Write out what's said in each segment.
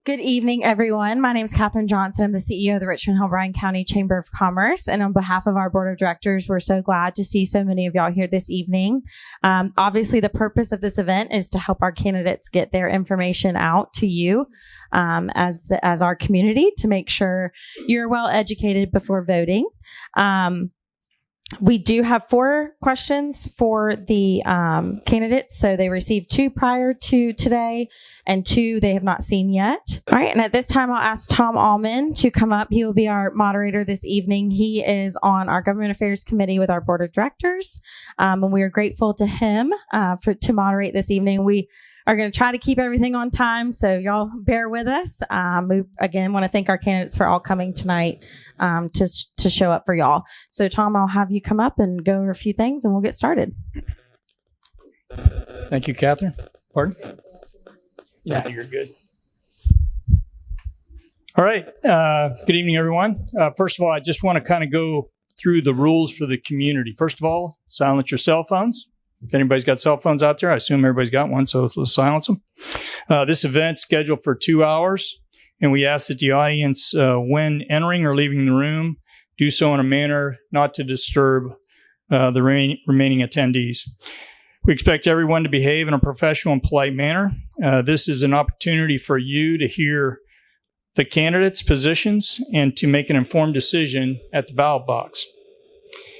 Good evening, everyone. My name is Katherine Johnson. I'm the CEO of the Richmond Hill Bryan County Chamber of Commerce. And on behalf of our board of directors, we're so glad to see so many of y'all here this evening. Obviously, the purpose of this event is to help our candidates get their information out to you as our community to make sure you're well educated before voting. We do have 4 questions for the candidates. So they received 2 prior to today and 2 they have not seen yet. All right. And at this time, I'll ask Tom Allman to come up. He will be our moderator this evening. He is on our Government Affairs Committee with our board of directors. And we are grateful to him to moderate this evening. We are going to try to keep everything on time, so y'all bear with us. We, again, want to thank our candidates for all coming tonight to show up for y'all. So, Tom, I'll have you come up and go over a few things, and we'll get started. Thank you, Catherine. Pardon? Yeah, you're good. All right. Good evening, everyone. First of all, I just want to kind of go through the rules for the community. First of all, silence your cell phones. If anybody's got cell phones out there, I assume everybody's got one, so let's silence them. This event's scheduled for 2 hours, and we ask that the audience, when entering or leaving the room, do so in a manner not to disturb the remaining attendees. We expect everyone to behave in a professional and polite manner. This is an opportunity for you to hear the candidates' positions and to make an informed decision at the ballot box.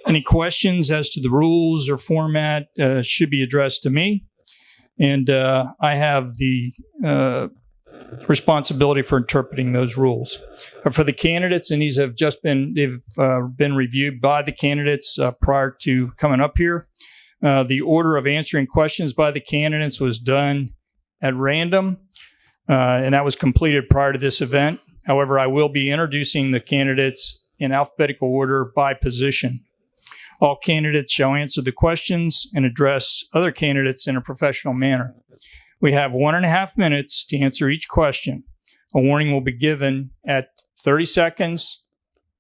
Any questions as to the rules or format should be addressed to me. And I have the responsibility for interpreting those rules. For the candidates, and these have just been reviewed by the candidates prior to coming up here. The order of answering questions by the candidates was done at random, and that was completed prior to this event. However, I will be introducing the candidates in alphabetical order by position. All candidates shall answer the questions and address other candidates in a professional manner. We have 1.5 minutes to answer each question. A warning will be given at 30 seconds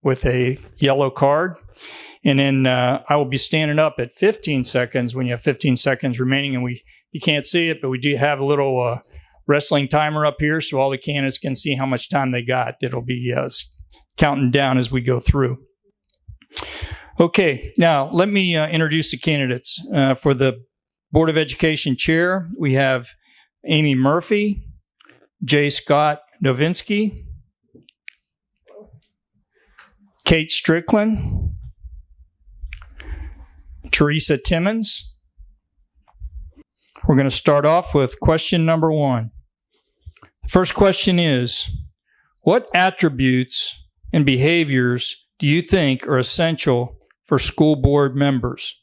with a yellow card. And then I will be standing up at 15 seconds when you have 15 seconds remaining. And you can't see it, but we do have a little wrestling timer up here so all the candidates can see how much time they got. That'll be counting down as we go through. Okay, now let me introduce the candidates. For the Board of Education Chair, we have Amy Murphy, J. Scott Novinsky, Kate Strickland, Teresa Timmons. We're going to start off with question number 1. The first question is, what attributes and behaviors do you think are essential for school board members?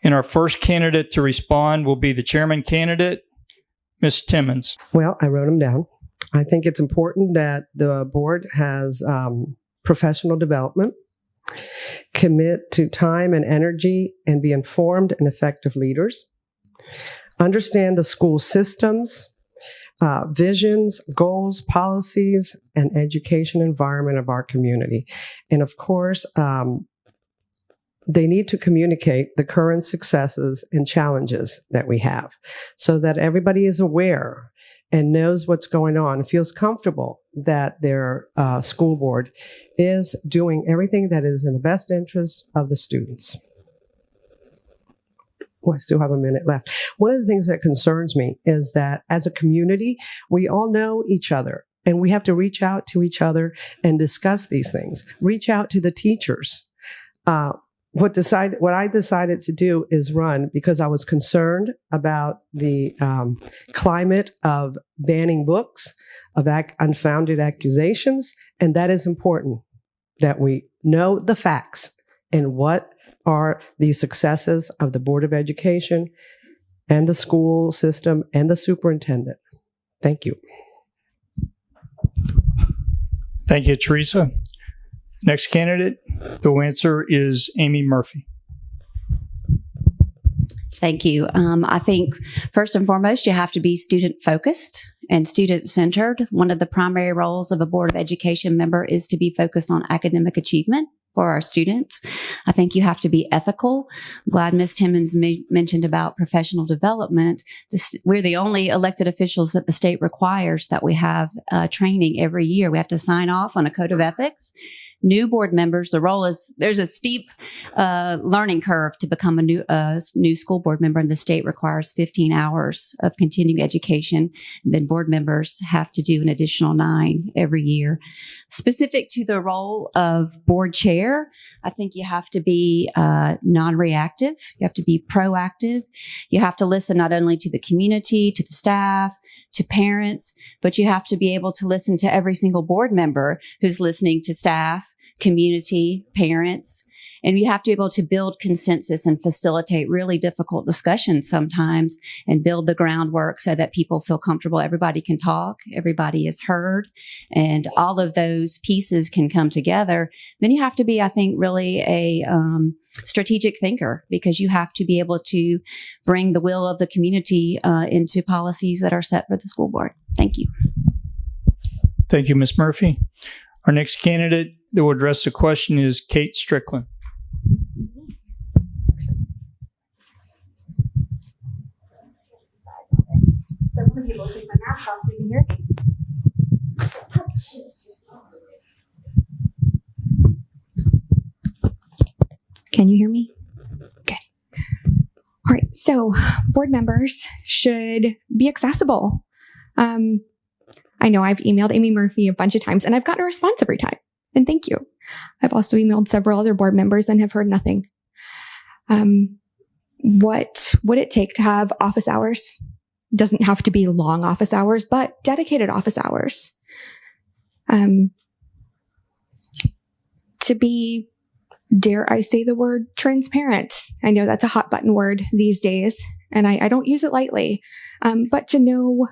And our first candidate to respond will be the chairman candidate, Ms. Timmons. Well, I wrote them down. I think it's important that the board has professional development, commit to time and energy, and be informed and effective leaders, understand the school systems, visions, goals, policies, and education environment of our community. And of course, they need to communicate the current successes and challenges that we have so that everybody is aware and knows what's going on and feels comfortable that their school board is doing everything that is in the best interest of the students. Oh, I still have a minute left. One of the things that concerns me is that as a community, we all know each other and we have to reach out to each other and discuss these things. Reach out to the teachers. What I decided to do is run because I was concerned about the climate of banning books, of unfounded accusations, and that is important that we know the facts and what are the successes of the Board of Education and the school system and the superintendent. Thank you. Thank you, Teresa. Next candidate, the answer is Amy Murphy. Thank you. I think first and foremost, you have to be student focused and student centered. One of the primary roles of a Board of Education member is to be focused on academic achievement for our students. I think you have to be ethical. I'm glad Ms. Timmons mentioned about professional development. We're the only elected officials that the state requires that we have training every year. We have to sign off on a code of ethics. New board members, there's a steep learning curve to become a new school board member, and the state requires 15 hours of continuing education. And then board members have to do an additional 9 every year. Specific to the role of board chair, I think you have to be non-reactive. You have to be proactive. You have to listen not only to the community, to the staff, to parents, but you have to be able to listen to every single board member who's listening to staff, community, parents, and you have to be able to build consensus and facilitate really difficult discussions sometimes and build the groundwork so that people feel comfortable. Everybody can talk, everybody is heard, and all of those pieces can come together. Then you have to be, I think, really a strategic thinker, because you have to be able to bring the will of the community into policies that are set for the school board. Thank you. Thank you, Ms. Murphy. Our next candidate that will address the question is Kate Strickland. So I'm going to be able to take my mask off so you can hear me. Can you hear me? Okay. All right. So board members should be accessible. I know I've emailed Amy Murphy a bunch of times and I've gotten a response every time. And thank you. I've also emailed several other board members and have heard nothing. What would it take to have office hours? Doesn't have to be long office hours, but dedicated office hours. To be, dare I say the word, transparent. I know that's a hot button word these days, and I don't use it lightly. But to know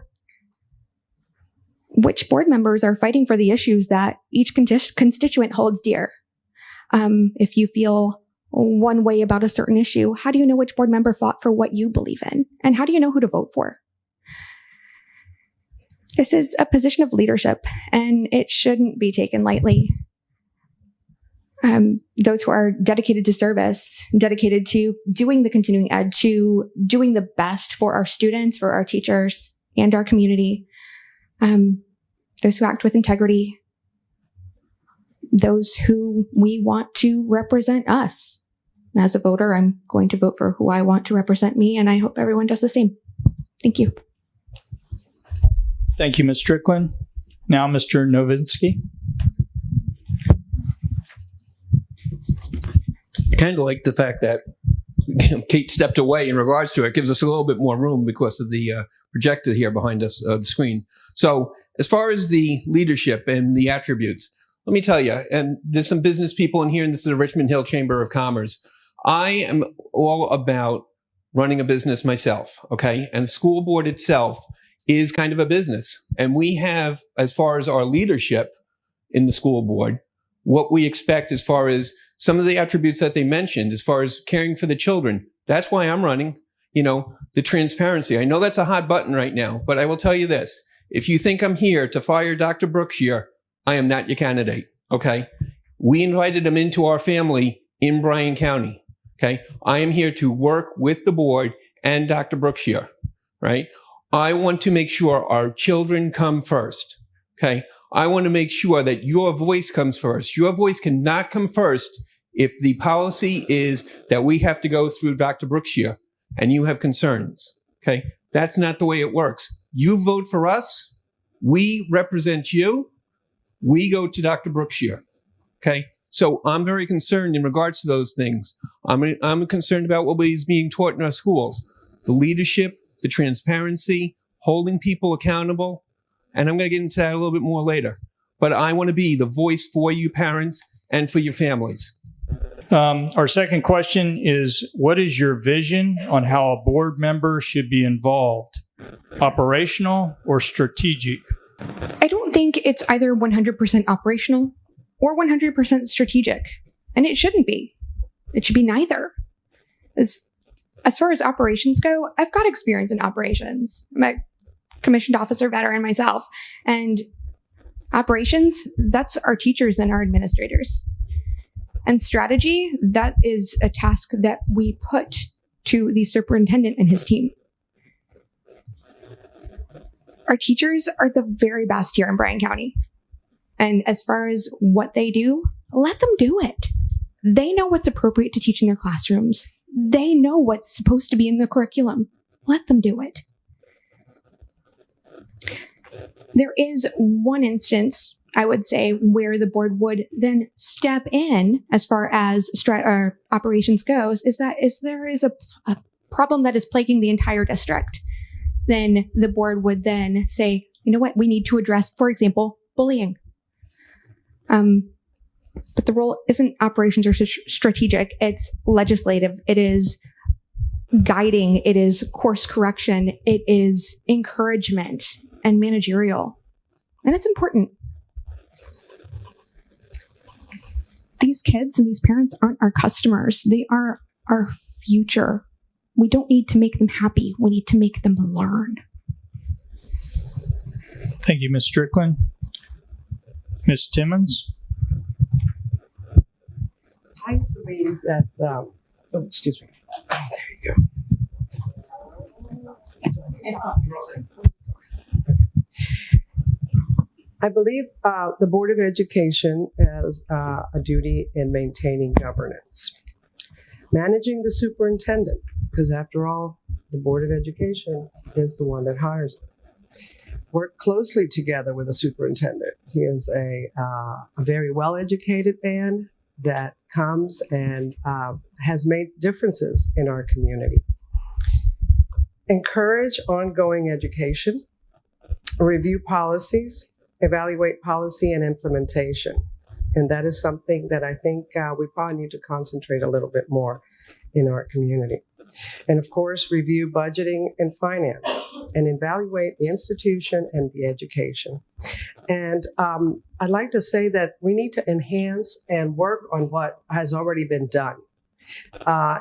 which board members are fighting for the issues that each constituent holds dear. If you feel one way about a certain issue, how do you know which board member fought for what you believe in? And how do you know who to vote for? This is a position of leadership, and it shouldn't be taken lightly. Those who are dedicated to service, dedicated to doing the continuing ed, to doing the best for our students, for our teachers, and our community. Those who act with integrity, those who we want to represent us. And as a voter, I'm going to vote for who I want to represent me, and I hope everyone does the same. Thank you. Thank you, Ms. Strickland. Now, Mr. Novinsky. I kind of like the fact that Kate stepped away in regards to it. It gives us a little bit more room because of the projector here behind us, the screen. So as far as the leadership and the attributes, let me tell you, and there's some business people in here, and this is the Richmond Hill Chamber of Commerce. I am all about running a business myself, okay? And the school board itself is kind of a business. And we have, as far as our leadership in the school board, what we expect as far as some of the attributes that they mentioned, as far as caring for the children. That's why I'm running, the transparency. I know that's a hot button right now, but I will tell you this. If you think I'm here to fire Dr. Brookshire, I am not your candidate, okay? We invited him into our family in Bryan County, okay? I am here to work with the board and Dr. Brookshire, right? I want to make sure our children come first, okay? I want to make sure that your voice comes first. Your voice cannot come first if the policy is that we have to go through Dr. Brookshire and you have concerns, okay? That's not the way it works. You vote for us. We represent you. We go to Dr. Brookshire, okay? So I'm very concerned in regards to those things. I'm concerned about what is being taught in our schools. The leadership, the transparency, holding people accountable. And I'm going to get into that a little bit more later. But I want to be the voice for you parents and for your families. Our second question is, what is your vision on how a board member should be involved? Operational or strategic? I don't think it's either 100% operational or 100% strategic. And it shouldn't be. It should be neither. As far as operations go, I've got experience in operations. I'm a commissioned officer veteran myself. And operations, that's our teachers and our administrators. And strategy, that is a task that we put to the superintendent and his team. Our teachers are the very best here in Bryan County. And as far as what they do, let them do it. They know what's appropriate to teach in their classrooms. They know what's supposed to be in the curriculum. Let them do it. There is one instance, I would say, where the board would then step in as far as operations goes, is there is a problem that is plaguing the entire district. Then the board would then say, you know what, we need to address, for example, bullying. But the role isn't operations or strategic, it's legislative, it is guiding, it is course correction, it is encouragement and managerial. And it's important. These kids and these parents aren't our customers. They are our future. We don't need to make them happy. We need to make them learn. Thank you, Ms. Strickland. Ms. Timmons? I believe that, excuse me. Oh, there you go. I believe the Board of Education has a duty in maintaining governance. Managing the superintendent, because after all, the Board of Education is the one that hires him. Work closely together with the superintendent. He is a very well-educated man that comes and has made differences in our community. Encourage ongoing education, review policies, evaluate policy and implementation. And that is something that I think we probably need to concentrate a little bit more in our community. And of course, review budgeting and finance and evaluate the institution and the education. And I'd like to say that we need to enhance and work on what has already been done.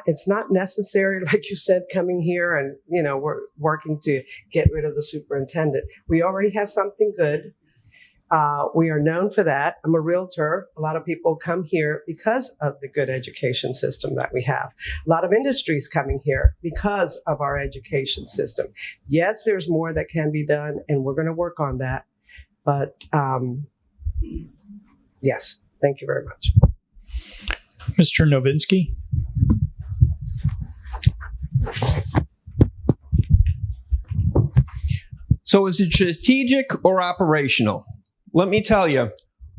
It's not necessary, like you said, coming here and, we're working to get rid of the superintendent. We already have something good. We are known for that. I'm a realtor. A lot of people come here because of the good education system that we have. A lot of industries coming here because of our education system. Yes, there's more that can be done, and we're going to work on that. But yes, thank you very much. Mr. Novinsky? So is it strategic or operational? Let me tell you,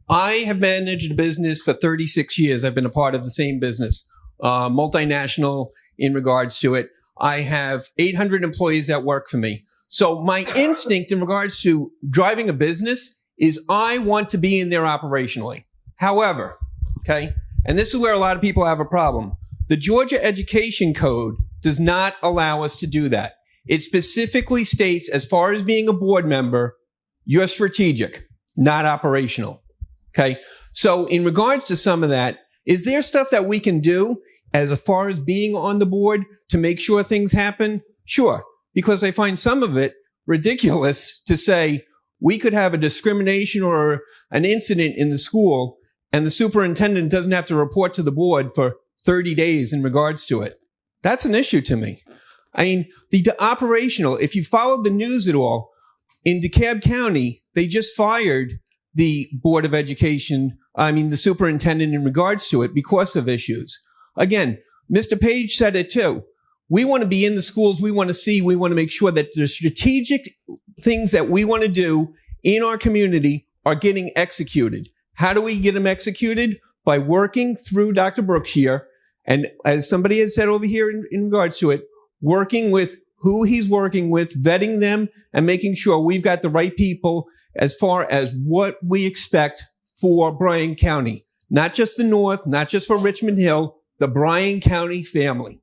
I have managed a business for 36 years. I've been a part of the same business, multinational in regards to it. I have 800 employees that work for me. So my instinct in regards to driving a business is I want to be in there operationally. However, okay, and this is where a lot of people have a problem. The Georgia Education Code does not allow us to do that. It specifically states, as far as being a board member, you're strategic, not operational. Okay. So in regards to some of that, is there stuff that we can do as far as being on the board to make sure things happen? Sure. Because I find some of it ridiculous to say we could have a discrimination or an incident in the school and the superintendent doesn't have to report to the board for 30 days in regards to it. That's an issue to me. I mean, the operational, if you followed the news at all, in DeKalb County, they just fired the Board of Education, the superintendent in regards to it because of issues. Again, Mr. Page said it too. We want to be in the schools. We want to make sure that the strategic things that we want to do in our community are getting executed. How do we get them executed? By working through Dr. Brooks here. And as somebody has said over here in regards to it, working with who he's working with, vetting them, and making sure we've got the right people as far as what we expect for Bryan County. Not just the North, not just for Richmond Hill, the Bryan County family.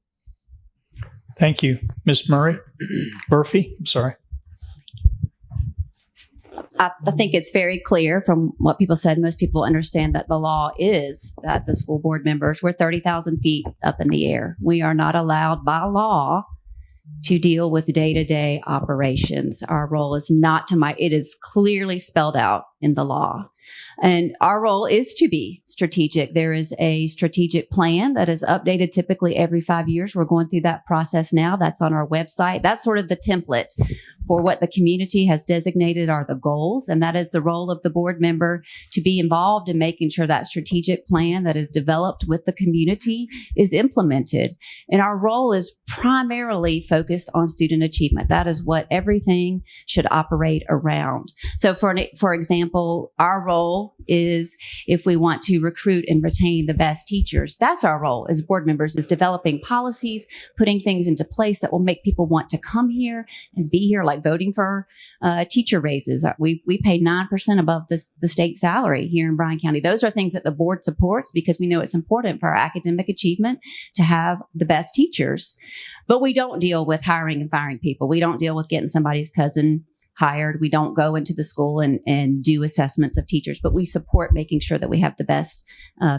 Thank you. Ms. Murphy, I'm sorry. I think it's very clear from what people said. Most people understand that the law is that the school board members, we're 30,000 feet up in the air. We are not allowed by law to deal with day-to-day operations. Our role is not it is clearly spelled out in the law. And our role is to be strategic. There is a strategic plan that is updated typically every 5 years. We're going through that process now. That's on our website. That's sort of the template for what the community has designated are the goals. And that is the role of the board member to be involved in making sure that strategic plan that is developed with the community is implemented. And our role is primarily focused on student achievement. That is what everything should operate around. So for example, our role is if we want to recruit and retain the best teachers, that's our role as board members, is developing policies, putting things into place that will make people want to come here and be here, like voting for teacher raises. We pay 9% above the state salary here in Bryan County. Those are things that the board supports because we know it's important for our academic achievement to have the best teachers. But we don't deal with hiring and firing people. We don't deal with getting somebody's cousin hired. We don't go into the school and do assessments of teachers, but we support making sure that we have the best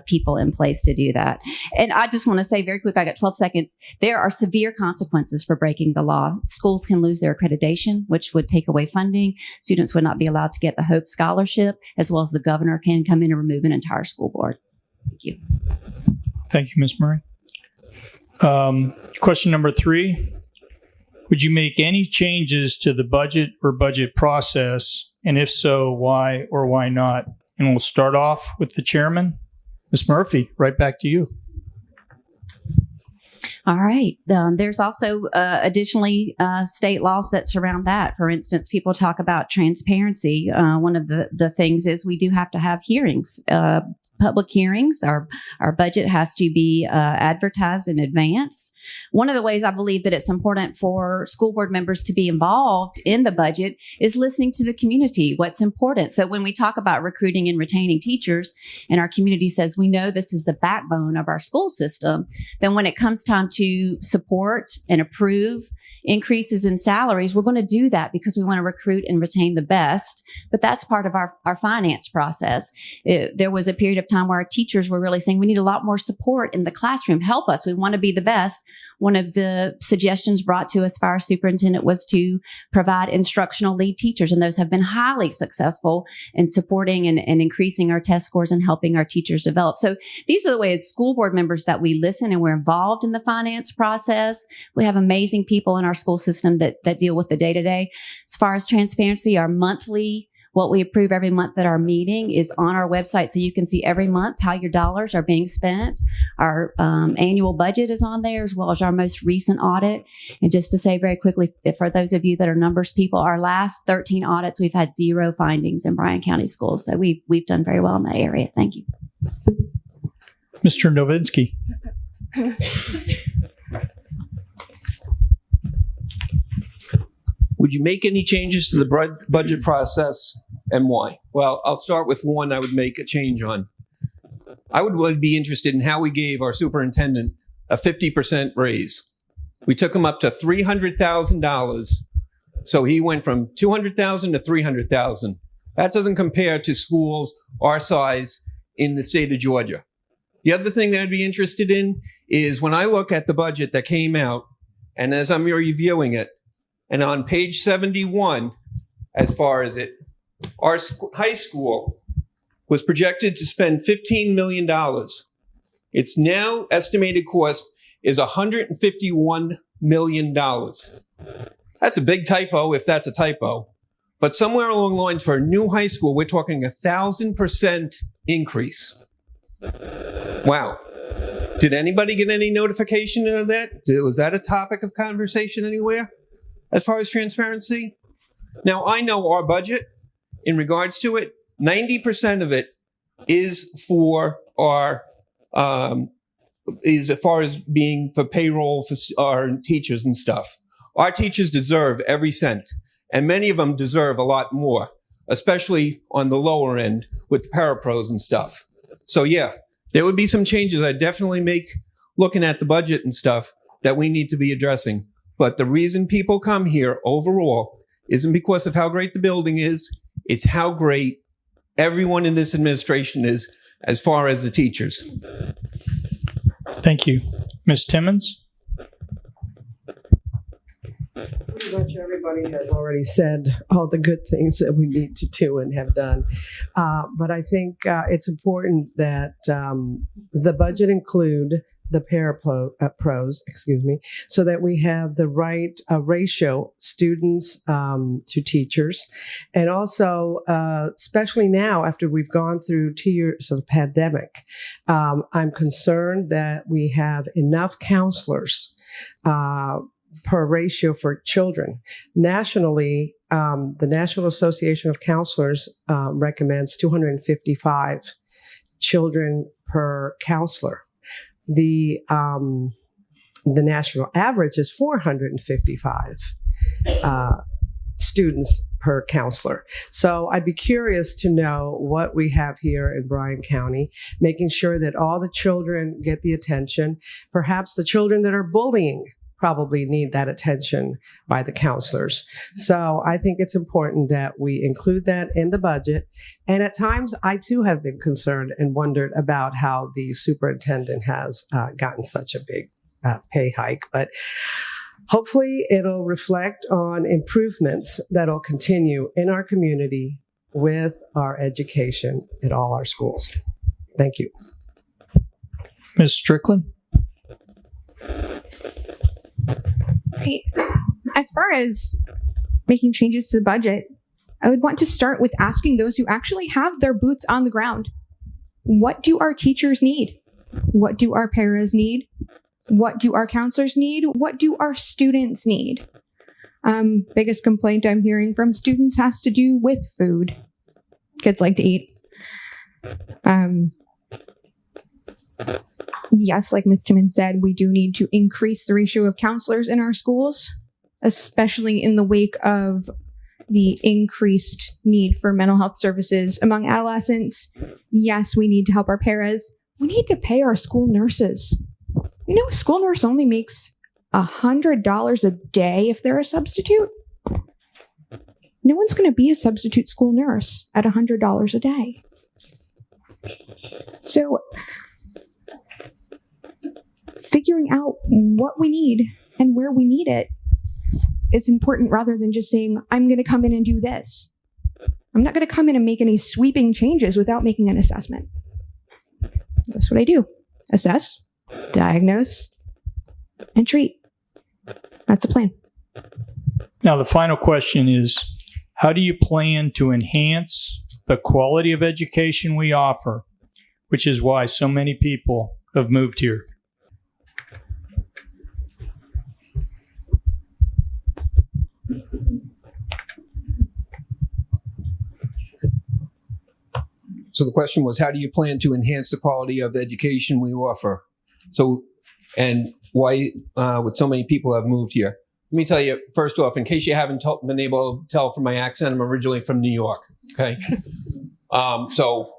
people in place to do that. And I just want to say very quick, I got 12 seconds. There are severe consequences for breaking the law. Schools can lose their accreditation, which would take away funding. Students would not be allowed to get the Hope Scholarship, as well as the governor can come in and remove an entire school board. Thank you. Thank you, Ms. Murray. Question number 3. Would you make any changes to the budget or budget process? And if so, why or why not? And we'll start off with the chairman. Ms. Murphy, right back to you. All right. There's also additionally state laws that surround that. For instance, people talk about transparency. One of the things is we do have to have hearings. Public hearings. Our budget has to be advertised in advance. One of the ways I believe that it's important for school board members to be involved in the budget is listening to the community, what's important. So when we talk about recruiting and retaining teachers and our community says, we know this is the backbone of our school system, then when it comes time to support and approve increases in salaries, we're going to do that because we want to recruit and retain the best. But that's part of our finance process. There was a period of time where our teachers were really saying, we need a lot more support in the classroom. Help us. We want to be the best. One of the suggestions brought to us by our superintendent was to provide instructional lead teachers. And those have been highly successful in supporting and increasing our test scores and helping our teachers develop. So these are the ways school board members that we listen and we're involved in the finance process. We have amazing people in our school system that deal with the day-to-day. As far as transparency, our monthly, what we approve every month at our meeting is on our website. So you can see every month how your dollars are being spent. Our annual budget is on there, as well as our most recent audit. And just to say very quickly, for those of you that are numbers people, our last 13 audits, we've had 0 findings in Bryan County schools. So we've done very well in that area. Thank you. Mr. Novinsky. Would you make any changes to the budget process, and why? Well, I'll start with one I would make a change on. I would be interested in how we gave our superintendent a 50% raise. We took him up to $300,000. So he went from $200,000 to $300,000. That doesn't compare to schools our size in the state of Georgia. The other thing that I'd be interested in is when I look at the budget that came out, and as I'm reviewing it, and on page 71, as far as it, our high school was projected to spend $15 million. Its now estimated cost is $151 million. That's a big typo, if that's a typo. But somewhere along the lines, for a new high school, we're talking 1,000% increase. Wow. Did anybody get any notification of that? Was that a topic of conversation anywhere as far as transparency? Now, I know our budget, in regards to it, 90% of it is for our, is as far as being for payroll for our teachers and stuff. Our teachers deserve every cent, and many of them deserve a lot more, especially on the lower end with the parapros and stuff. So yeah, there would be some changes I'd definitely make looking at the budget and stuff that we need to be addressing. But the reason people come here overall isn't because of how great the building is. It's how great everyone in this administration is as far as the teachers. Thank you. Ms. Timmons? Would Pretty much everybody has already said all the good things that we need to do and have done. But I think it's important that the budget include the pros, so that we have the right ratio students to teachers. And also, especially now after we've gone through 2 years of pandemic, I'm concerned that we have enough counselors per ratio for children. Nationally, the National Association of Counselors recommends 255 children per counselor. The national average is 455 students per counselor. So I'd be curious to know what we have here in Bryan County, making sure that all the children get the attention. Perhaps the children that are bullying probably need that attention by the counselors. So I think it's important that we include that in the budget. And at times, I too have been concerned and wondered about how the superintendent has gotten such a big pay hike. But hopefully it'll reflect on improvements that'll continue in our community with our education at all our schools. Thank you. Ms. Strickland? Right. As far as making changes to the budget, I would want to start with asking those who actually have their boots on the ground. What do our teachers need? What do our paras need? What do our counselors need? What do our students need? Biggest complaint I'm hearing from students has to do with food. Kids like to eat. Yes, like Ms. Timmons said, we do need to increase the ratio of counselors in our schools, especially in the wake of the increased need for mental health services among adolescents. Yes, we need to help our paras. We need to pay our school nurses. You know, a school nurse only makes $100 a day if they're a substitute. No one's going to be a substitute school nurse at $100 a day. So, figuring out what we need and where we need it is important rather than just saying, I'm going to come in and do this. I'm not going to come in and make any sweeping changes without making an assessment. That's what I do. Assess, diagnose, and treat. That's the plan. Now, the final question is, how do you plan to enhance the quality of education we offer, which is why so many people have moved here? So the question was, how do you plan to enhance the quality of the education we offer? So, and why would so many people have moved here? Let me tell you, first off, in case you haven't been able to tell from my accent, I'm originally from New York, okay? So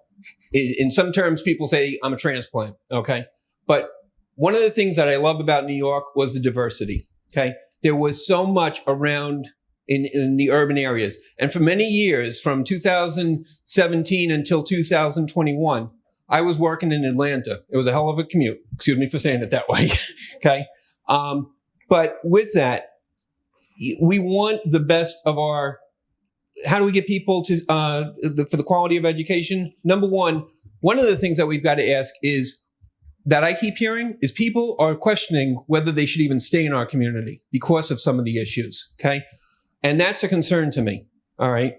in some terms, people say I'm a transplant, okay? But one of the things that I love about New York was the diversity, okay? There was so much around in the urban areas. And for many years, from 2017 until 2021, I was working in Atlanta. It was a hell of a commute. Excuse me for saying it that way. Okay. But with that, we want the best of our, how do we get people to, for the quality of education? Number one of the things that we've got to ask is, that I keep hearing, is people are questioning whether they should even stay in our community because of some of the issues. Okay. And that's a concern to me. All right.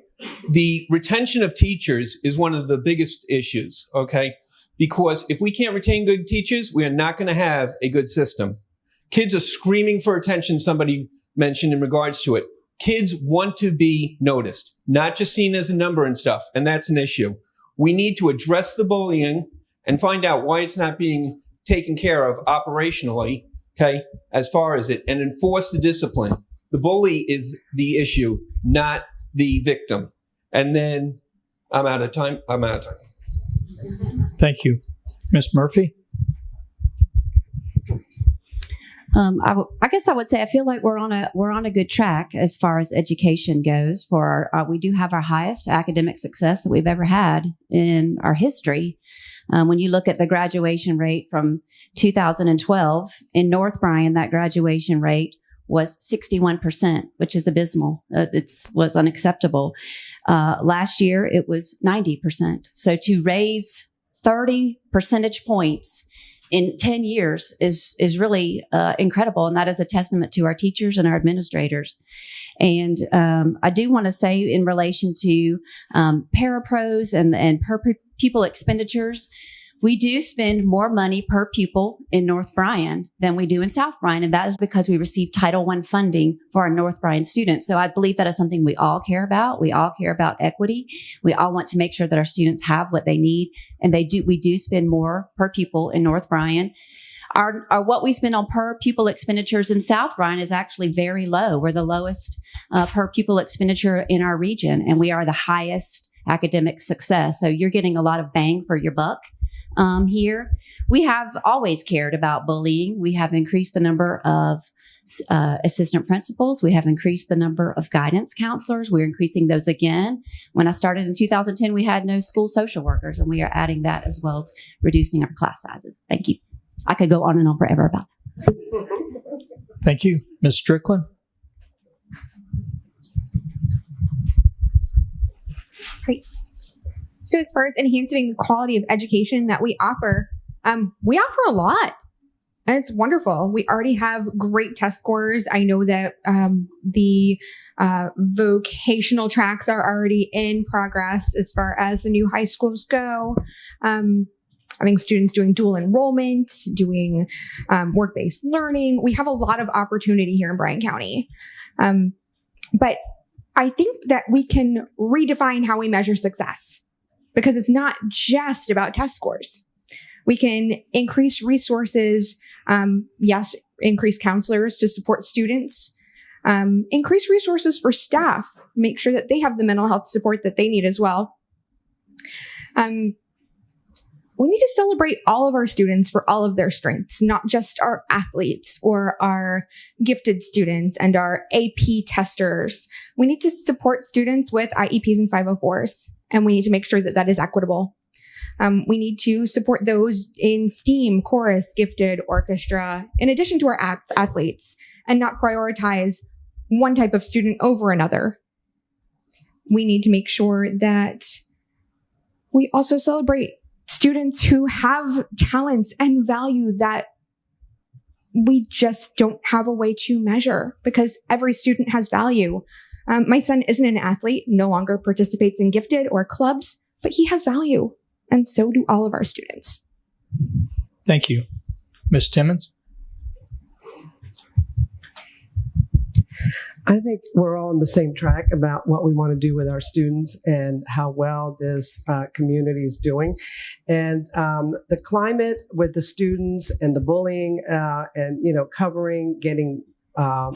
The retention of teachers is one of the biggest issues. Okay. Because if we can't retain good teachers, we are not going to have a good system. Kids are screaming for attention, somebody mentioned in regards to it. Kids want to be noticed, not just seen as a number and stuff. And that's an issue. We need to address the bullying and find out why it's not being taken care of operationally. Okay. As far as it, and enforce the discipline. The bully is the issue, not the victim. And then I'm out of time. Thank you. Ms. Murphy? I guess I would say I feel like we're on a good track as far as education goes. For our, we do have our highest academic success that we've ever had in our history. When you look at the graduation rate from 2012 in North Bryan, that graduation rate was 61%, which is abysmal. It was unacceptable. Last year, it was 90%. So to raise 30 percentage points in 10 years is really incredible. And that is a testament to our teachers and our administrators. And I do want to say in relation to parapros and per pupil expenditures, we do spend more money per pupil in North Bryan than we do in South Bryan. And that is because we receive Title I funding for our North Bryan students. So I believe that is something we all care about. We all care about equity. We all want to make sure that our students have what they need. And we do spend more per pupil in North Bryan. Our what we spend on per pupil expenditures in South Bryan is actually very low. We're the lowest per pupil expenditure in our region, and we are the highest academic success. So you're getting a lot of bang for your buck here. We have always cared about bullying. We have increased the number of assistant principals. We have increased the number of guidance counselors. We're increasing those again. When I started in 2010, we had no school social workers, and we are adding that as well as reducing our class sizes. Thank you. I could go on and on forever about that. Thank you. Ms. Strickland? Great. So as far as enhancing the quality of education that we offer a lot. And it's wonderful. We already have great test scores. I know that the vocational tracks are already in progress as far as the new high schools go. Having students doing dual enrollment, doing work-based learning. We have a lot of opportunity here in Bryan County. But I think that we can redefine how we measure success, because it's not just about test scores. We can increase resources, increase counselors to support students, increase resources for staff, make sure that they have the mental health support that they need as well. We need to celebrate all of our students for all of their strengths, not just our athletes or our gifted students and our AP testers. We need to support students with IEPs and 504s, and we need to make sure that that is equitable. We need to support those in STEAM, chorus, gifted, orchestra, in addition to our athletes, and not prioritize one type of student over another. We need to make sure that we also celebrate students who have talents and value that we just don't have a way to measure, because every student has value. My son isn't an athlete, no longer participates in gifted or clubs, but he has value. And so do all of our students. Thank you. Ms. Timmons? I think we're all on the same track about what we want to do with our students and how well this community is doing. And the climate with the students and the bullying and, covering, getting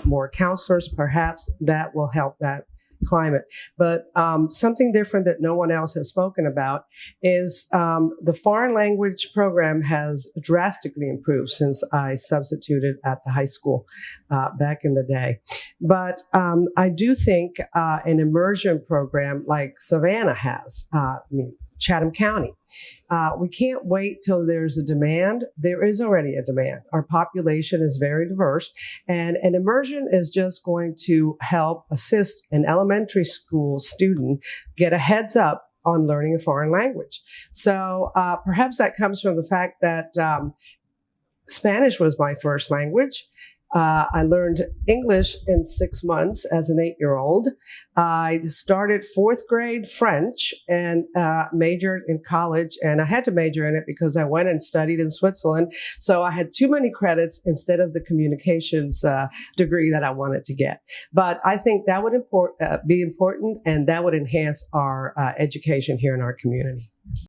more counselors, perhaps that will help that climate. But something different that no one else has spoken about is the foreign language program has drastically improved since I substituted at the high school back in the day. But I do think an immersion program like Savannah has, Chatham County. We can't wait till there's a demand. There is already a demand. Our population is very diverse, and an immersion is just going to help assist an elementary school student get a heads up on learning a foreign language. So perhaps that comes from the fact that Spanish was my first language. I learned English in 6 months as an 8-year-old. I started 4th grade French and majored in college. And I had to major in it because I went and studied in Switzerland. So I had too many credits instead of the communications degree that I wanted to get. But I think that would be important, and that would enhance our education here in our community.